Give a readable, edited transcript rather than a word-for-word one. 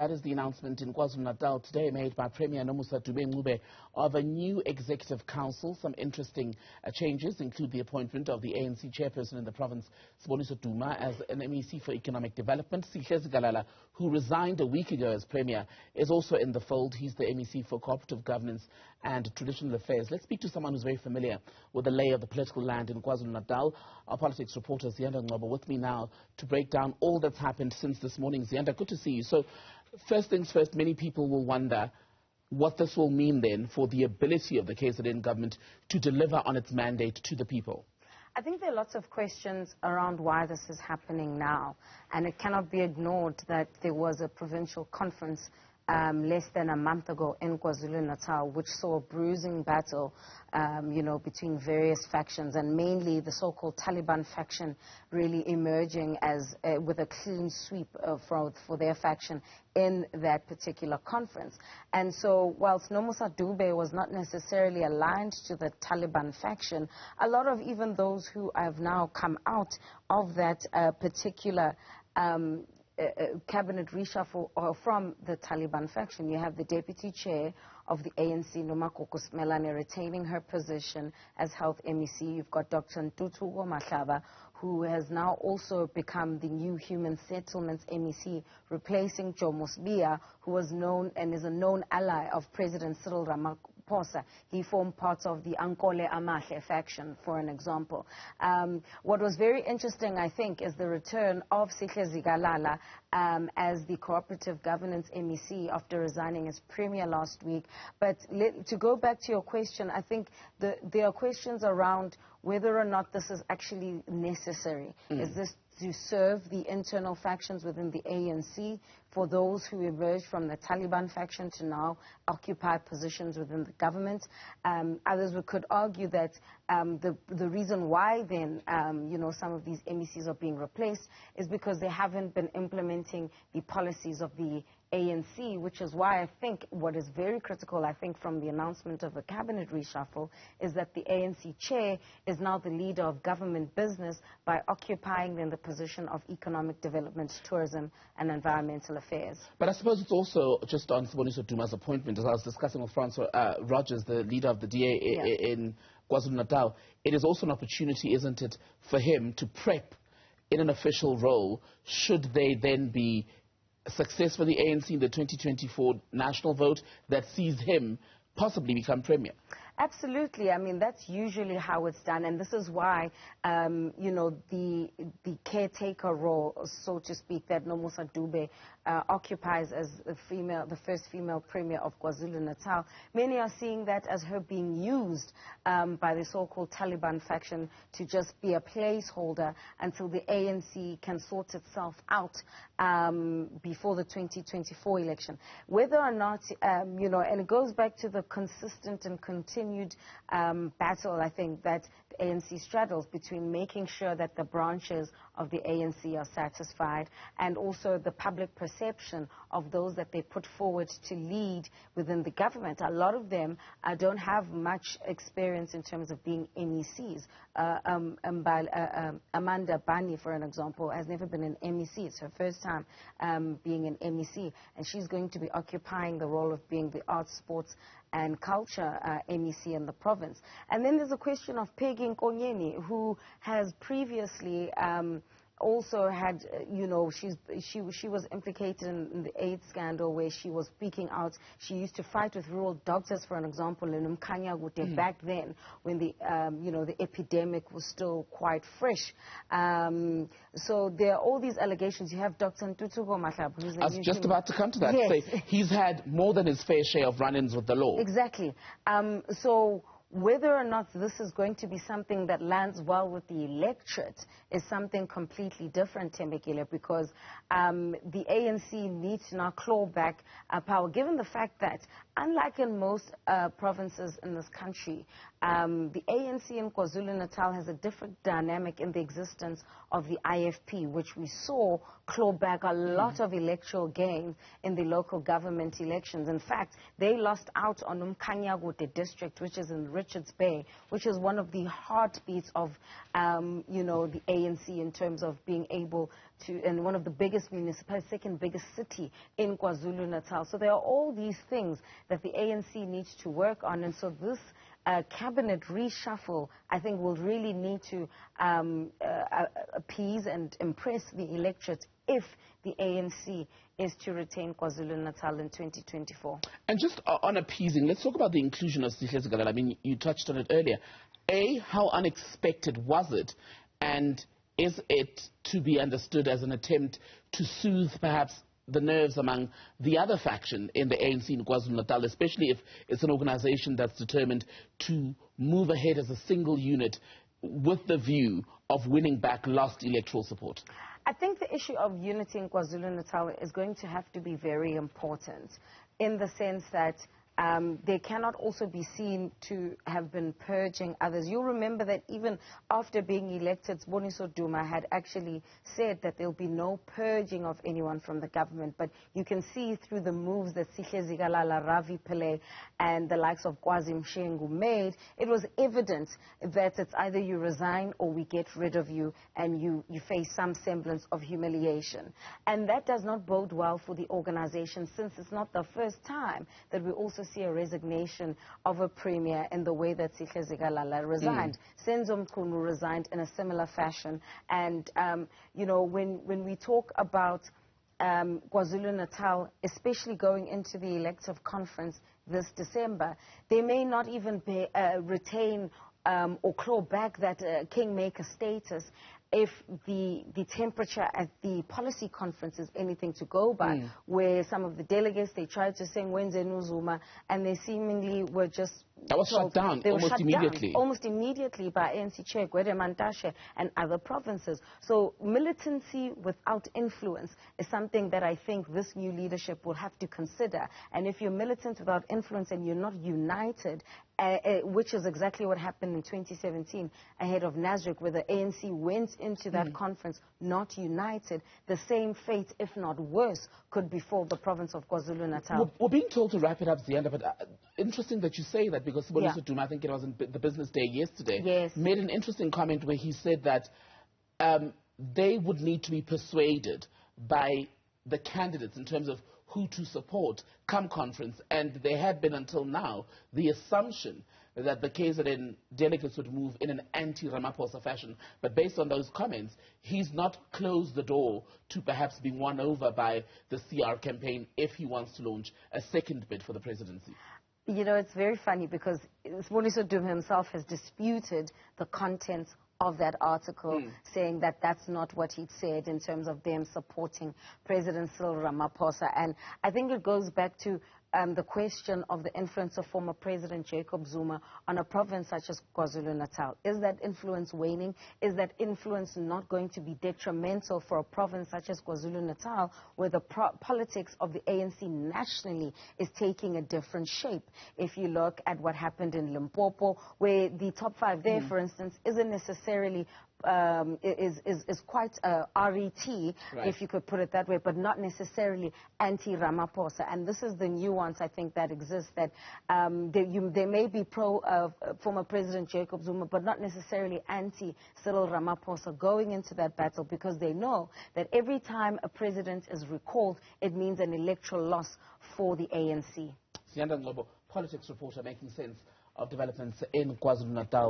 That is the announcement in Kwazulu-Natal today made by Premier Nomusa Dube-Ncube of a new executive council. Some interesting changes include the appointment of the ANC chairperson in the province, Siboniso Duma, as an MEC for Economic Development. Ziyanda, who resigned a week ago as Premier, is also in the fold. He's the MEC for Cooperative Governance and Traditional Affairs. Let's speak to someone who's very familiar with the lay of the political land in Kwazulu-Natal. Our politics reporter, Ziyanda Ngcobo, with me now to break down all that's happened since this morning. Ziyanda, good to see you. So, first things first, many people will wonder what this will mean then for the ability of the KZN government to deliver on its mandate to the people. I think there are lots of questions around why this is happening now, and it cannot be ignored that there was a provincial conference less than a month ago in Kwazulu-Natal, which saw a bruising battle, between various factions, and mainly the so-called Taliban faction really emerging as with a clean sweep for their faction in that particular conference. And so, whilst Nomusa Dube was not necessarily aligned to the Taliban faction, a lot of even those who have now come out of that particular cabinet reshuffle from the Taliban faction. You have the deputy chair of the ANC, Nomakoko Smelane, retaining her position as health MEC. You've got Dr. Newzroom, who has now also become the new Human Settlements MEC, replacing Joe Mosbia, who was known and is a known ally of President Cyril Ramaphosa. He formed part of the Ankole Amahle faction, for an example. What was very interesting, I think, is the return of Ziyanda as the Cooperative Governance MEC after resigning as Premier last week. But to go back to your question, I think there are questions around whether or not this is actually necessary. Is this to serve the internal factions within the ANC for those who emerged from the Taliban faction to now occupy positions within the government? Others could argue that the reason why then, some of these MECs are being replaced is because they haven't been implementing the policies of the ANC, which is why I think what is very critical, I think, from the announcement of the cabinet reshuffle is that the ANC chair is now the leader of government business by occupying then the position of economic development, tourism and environmental affairs. But I suppose it's also just on Siboniso Duma's appointment, as I was discussing with Francois Rogers, the leader of the DA in KwaZulu-Natal. It is also an opportunity, isn't it, for him to prep in an official role should they then be success for the ANC in the 2024 national vote that sees him possibly become Premier. Absolutely. I mean, that's usually how it's done, and this is why, the caretaker role, so to speak, that Nomusa Dube occupies as the first female Premier of KwaZulu-Natal. Many are seeing that as her being used by the so-called Taliban faction to just be a placeholder until the ANC can sort itself out before the 2024 election. Whether or not, and it goes back to the consistent and continued battle, I think, that the ANC straddles between making sure that the branches of the ANC are satisfied and also the public perception of those that they put forward to lead within the government. A lot of them don't have much experience in terms of being MECs. Amanda Bani, for an example, has never been an MEC. It's her first time being an MEC, and she's going to be occupying the role of being the arts, sports and culture MEC in the province. And then there's a question of Peggy Nkonyeni, who has previously also had, she was implicated in the AIDS scandal where she was speaking out. She used to fight with rural doctors, for an example, in Umkanyagute back then when the, the epidemic was still quite fresh. So there are all these allegations. You have Dr. Newzroom, who's I was just about to come to that. Yes. Say, he's had more than his fair share of run-ins with the law. Exactly. So whether or not this is going to be something that lands well with the electorate is something completely different, Tembekile, because the ANC needs to now claw back power, given the fact that, unlike in most provinces in this country, the ANC in KwaZulu-Natal has a different dynamic in the existence of the IFP, which we saw claw back a lot of electoral gains in the local government elections. In fact, they lost out on Umkanyagute district, which is in Richards Bay, which is one of the heartbeats of, you know, the ANC in terms of being able to, and one of the biggest municipalities, second biggest city in KwaZulu-Natal. So there are all these things that the ANC needs to work on, and so this cabinet reshuffle, I think, will really need to appease and impress the electorate if the ANC is to retain KwaZulu-Natal in 2024. And just on appeasing, let's talk about the inclusion of Sihle Zikalala. I mean, you touched on it earlier. How unexpected was it? And is it to be understood as an attempt to soothe perhaps the nerves among the other faction in the ANC in KwaZulu-Natal, especially if it's an organization that's determined to move ahead as a single unit with the view of winning back lost electoral support? I think the issue of unity in KwaZulu-Natal is going to have to be very important in the sense that they cannot also be seen to have been purging others. You'll remember that even after being elected, Siboniso Duma had actually said that there'll be no purging of anyone from the government. But you can see through the moves that Sihle Zikalala, Ravi Pillay, and the likes of Kwazi Mshengu made, it was evident that it's either you resign or we get rid of you, and you face some semblance of humiliation. And that does not bode well for the organization, since it's not the first time that we also see a resignation of a premier in the way that Sihle Zikalala resigned. Senzo Mkhunu resigned in a similar fashion. And, you know, when we talk about KwaZulu-Natal, especially going into the elective conference this December, they may not even retain or claw back that kingmaker status if the temperature at the policy conference is anything to go by, where some of the delegates, they tried to sing Wenze Nuzuma, and they seemingly were just that was shut down almost immediately. Almost immediately by ANC Chair Gwede Mantashe and other provinces. So militancy without influence is something that I think this new leadership will have to consider. And if you're militant without influence and you're not united, which is exactly what happened in 2017 ahead of Nasrec, where the ANC went into that conference not united, the same fate, if not worse, could befall the province of KwaZulu-Natal. We're being told to wrap it up, Ziyanda, but interesting that you say that, because Siboniso Duma, I think it was in the business day yesterday, made an interesting comment where he said that they would need to be persuaded by the candidates in terms of who to support come conference, and there had been until now the assumption that the KZN delegates would move in an anti-Ramaphosa fashion. But based on those comments, he's not closed the door to perhaps being won over by the CR campaign if he wants to launch a second bid for the presidency. You know, it's very funny because Siboniso Duma himself has disputed the contents of that article, saying that that's not what he'd said in terms of them supporting President Cyril Ramaphosa. And I think it goes back to the question of the influence of former President Jacob Zuma on a province such as KwaZulu-Natal. Is that influence waning? Is that influence not going to be detrimental for a province such as KwaZulu-Natal, where the politics of the ANC nationally is taking a different shape? If you look at what happened in Limpopo, where the top five there, for instance, isn't necessarily is quite RET, if you could put it that way, but not necessarily anti-Ramaphosa. And this is the nuance, I think, that exists, that they may be pro former President Jacob Zuma, but not necessarily anti-Cyril Ramaphosa going into that battle, because they know that every time a president is recalled, it means an electoral loss for the ANC. Ziyanda Ngcobo, politics reporter, making sense of developments in KwaZulu-Natal.